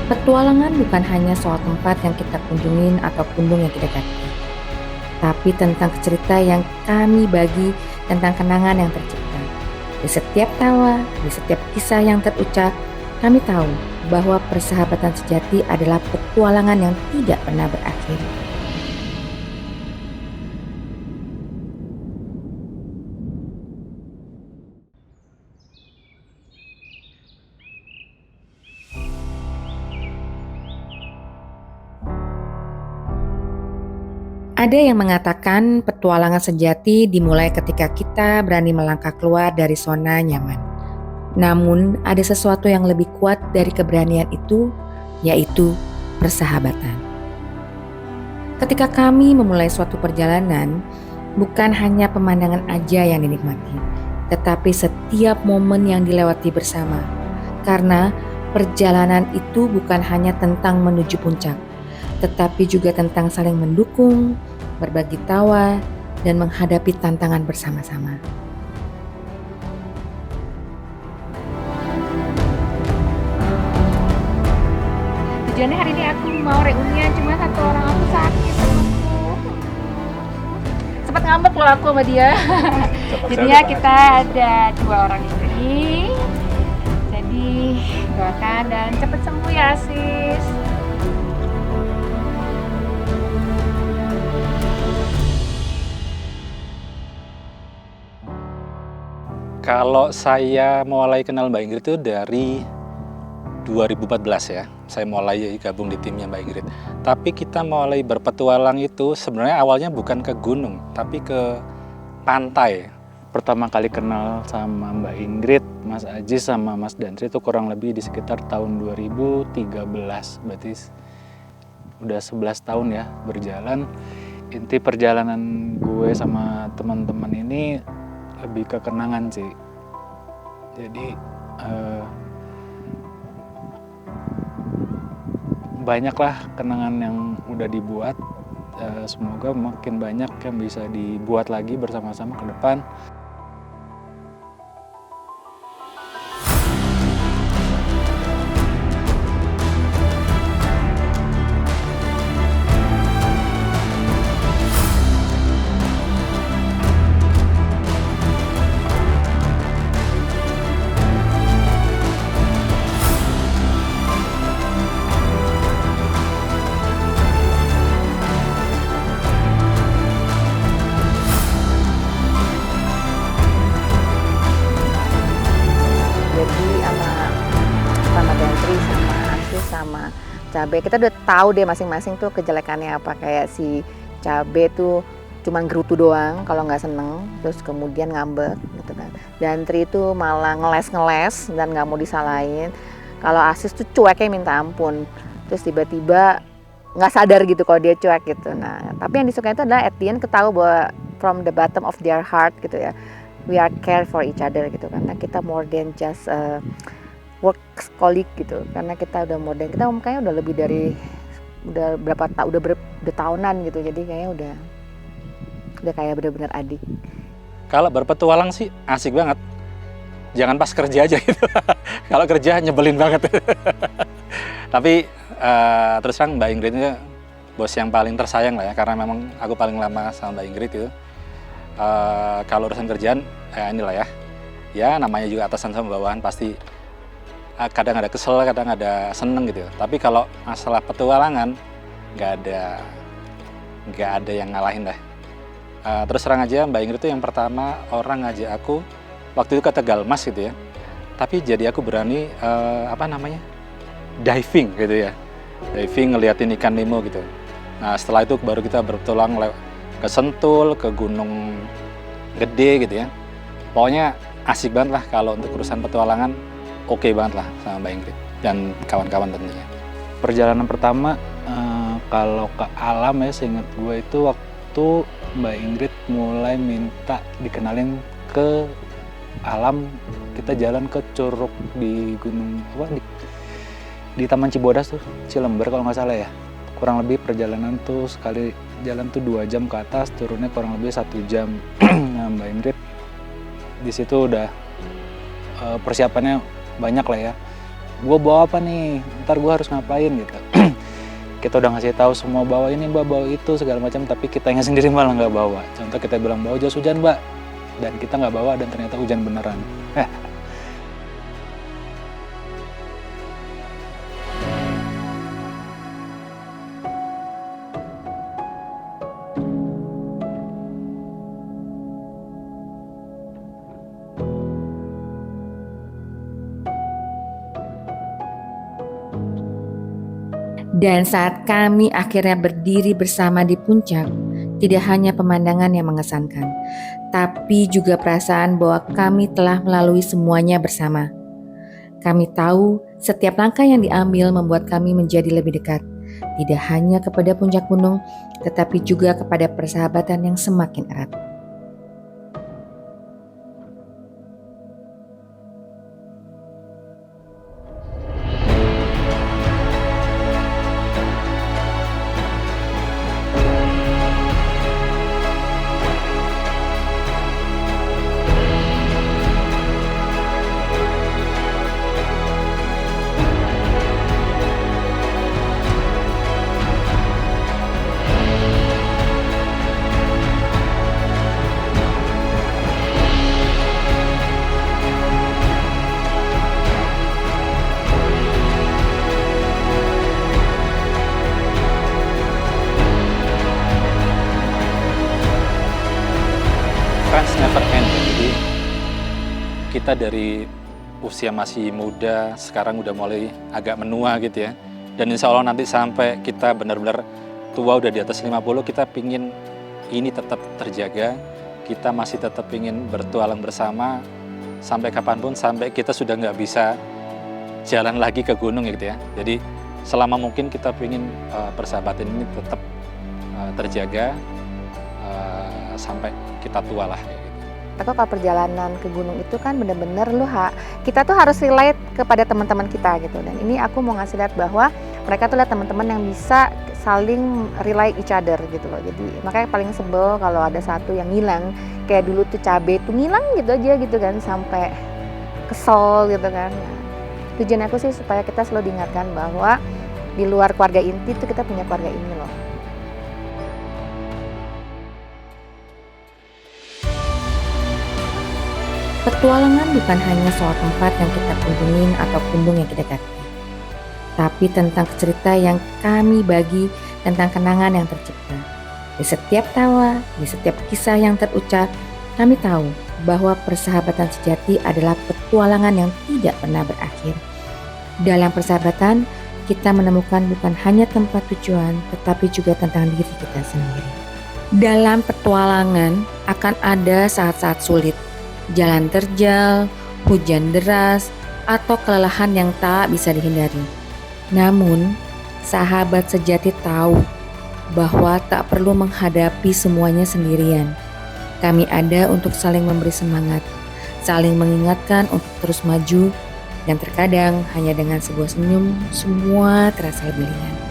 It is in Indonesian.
Petualangan bukan hanya soal tempat yang kita kunjungin atau gunung yang kita daki, tapi tentang cerita yang kami bagi, tentang kenangan yang tercipta. Di setiap tawa, di setiap kisah yang terucap, kami tahu bahwa persahabatan sejati adalah petualangan yang tidak pernah berakhir. Ada yang mengatakan petualangan sejati dimulai ketika kita berani melangkah keluar dari zona nyaman. Namun, ada sesuatu yang lebih kuat dari keberanian itu, yaitu persahabatan. Ketika kami memulai suatu perjalanan, bukan hanya pemandangan aja yang dinikmati, tetapi setiap momen yang dilewati bersama. Karena perjalanan itu bukan hanya tentang menuju puncak, tetapi juga tentang saling mendukung, berbagi tawa, dan menghadapi tantangan bersama-sama. Tujuannya hari ini aku mau reunian, cuma satu orang aku sakit temanku. Sempat ngambek loh aku sama dia. Jadinya kita ada 2 orang ini. Jadi doakan dan cepet sembuh ya sis. Kalau saya mulai kenal Mbak Ingrid itu dari 2014 ya. Saya mulai gabung di timnya Mbak Ingrid. Tapi kita mulai berpetualang itu sebenarnya awalnya bukan ke gunung, tapi ke pantai. Pertama kali kenal sama Mbak Ingrid, Mas Aji sama Mas Dantri itu kurang lebih di sekitar tahun 2013. Berarti udah 11 tahun ya berjalan. Inti perjalanan gue sama teman-teman ini lebih ke kenangan sih. Jadi banyaklah kenangan yang udah dibuat. Semoga makin banyak yang bisa dibuat lagi bersama-sama ke depan. Jadi sama Dantri, sama Asus, sama Cabe, kita udah tahu deh masing-masing tuh kejelekannya apa. Kayak si Cabe tuh cuman gerutu doang kalau nggak seneng, terus kemudian ngambek gitu kan. Dantri itu malah ngeles-ngeles dan nggak mau disalahin. Kalau Asus tuh cueknya minta ampun, terus tiba-tiba nggak sadar gitu kalau dia cuek gitu. Nah, tapi yang disukai itu adalah at the end ketahui bahwa from the bottom of their heart gitu ya, we are care for each other gitu, karena kita more than just work colleague gitu, karena kita udah more than, kita kayaknya udah lebih dari udah berapa tahun, udah tahunan gitu, jadi kayaknya udah kayak benar-benar adik. Kalau berpetualang sih asik banget. Jangan pas kerja aja gitu. Kalau kerja nyebelin banget. Tapi terus terang Mbak Ingrid itu bos yang paling tersayang lah ya, karena memang aku paling lama sama Mbak Ingrid itu. Kalau urusan kerjaan inilah ya. Ya namanya juga atasan sama bawahan pasti kadang ada kesel, kadang ada seneng gitu. Tapi kalau masalah petualangan nggak ada yang ngalahin dah. Terus terang aja Mbak Ingrid itu yang pertama orang ngajak aku waktu itu ke Tegalmas gitu ya. Tapi jadi aku berani diving gitu ya. Diving ngeliatin ikan Nemo gitu. Nah setelah itu baru kita berpetualang ke Sentul, ke Gunung Gede gitu ya. Pokoknya asik banget lah kalau untuk urusan petualangan, oke banget lah sama Mbak Ingrid dan kawan-kawan tentunya. Perjalanan pertama kalau ke alam ya, seingat gue itu waktu Mbak Ingrid mulai minta dikenalin ke alam. Kita jalan ke Curug di Gunung di Taman Cibodas tuh, Cilember kalau nggak salah ya. Kurang lebih perjalanan tuh sekali jalan tuh 2 jam ke atas, turunnya kurang lebih 1 jam. Nah, Mbak Ingrid di situ udah persiapannya banyak lah ya. gue bawa apa nih, ntar gue harus ngapain gitu. Kita udah ngasih tahu semua bawa ini mbak, bawa itu segala macam, tapi kitanya sendiri malah nggak bawa. Contoh kita bilang bawa jas hujan mbak, dan kita nggak bawa dan ternyata hujan beneran. Dan saat kami akhirnya berdiri bersama di puncak, tidak hanya pemandangan yang mengesankan, tapi juga perasaan bahwa kami telah melalui semuanya bersama. Kami tahu setiap langkah yang diambil membuat kami menjadi lebih dekat, tidak hanya kepada puncak gunung, tetapi juga kepada persahabatan yang semakin erat. Friends never end. Jadi kita dari usia masih muda, sekarang udah mulai agak menua gitu ya. Dan insya Allah nanti sampai kita benar-benar tua udah di atas 50, kita pingin ini tetap terjaga. Kita masih tetap pingin bertualang bersama sampai kapanpun, sampai kita sudah nggak bisa jalan lagi ke gunung gitu ya. Jadi selama mungkin kita pingin persahabatan ini tetap terjaga sampai kita tua lah kayak gitu. Atau kalau perjalanan ke gunung itu kan bener-bener kita tuh harus relate kepada teman-teman kita gitu. Dan ini aku mau ngasih lihat bahwa mereka tuh lihat teman-teman yang bisa saling rely each other gitu loh. Jadi makanya paling sebel kalau ada satu yang ngilang, kayak dulu tuh cabe tuh ngilang gitu aja gitu kan, sampai kesel gitu kan. Tujuan aku sih supaya kita selalu diingatkan bahwa di luar keluarga inti tuh kita punya keluarga ini loh. Petualangan bukan hanya soal tempat yang kita kunjungin atau gunung yang kita daki, tapi tentang cerita yang kami bagi, tentang kenangan yang tercipta. Di setiap tawa, di setiap kisah yang terucap, kami tahu bahwa persahabatan sejati adalah petualangan yang tidak pernah berakhir. Dalam persahabatan, kita menemukan bukan hanya tempat tujuan, tetapi juga tentang diri kita sendiri. Dalam petualangan akan ada saat-saat sulit, jalan terjal, hujan deras, atau kelelahan yang tak bisa dihindari. Namun, sahabat sejati tahu bahwa tak perlu menghadapi semuanya sendirian. Kami ada untuk saling memberi semangat, saling mengingatkan untuk terus maju, dan terkadang hanya dengan sebuah senyum semua terasa lebih ringan.